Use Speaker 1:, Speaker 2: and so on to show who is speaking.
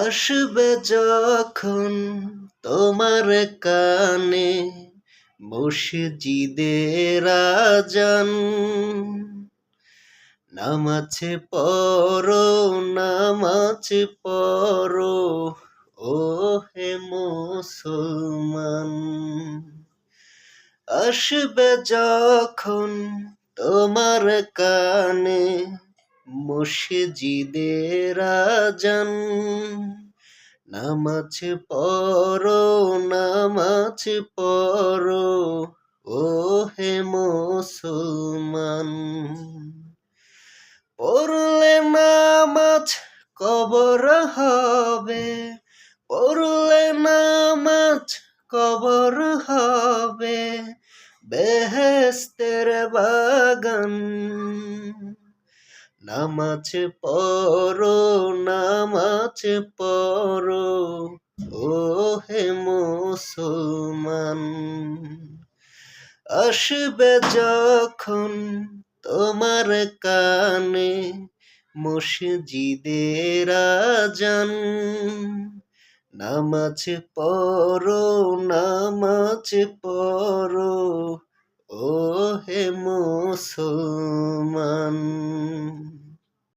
Speaker 1: আসবে যখন তোমার কানে মসজিদের আযান, নামাজ পড়ো নামাজ পড়ো ও হে মুসলমান। আসবে যখন তোমার কানে মসজিদের আযান, নামাজ পড়ো নামাজ পড়ো ও হে মুসলমান। পড়লে নামাজ কবর হবে, পড়লে নামাজ কবর হবে বেহেশতের বাগান। নামাজ পড়ো নামাজ পড়ো ও হে মুসলমান। আসবে যখন তোমার কানে মসজিদের আযান, নামাজ পড়ো নামাজ পড়ো ও হে মুসলমান।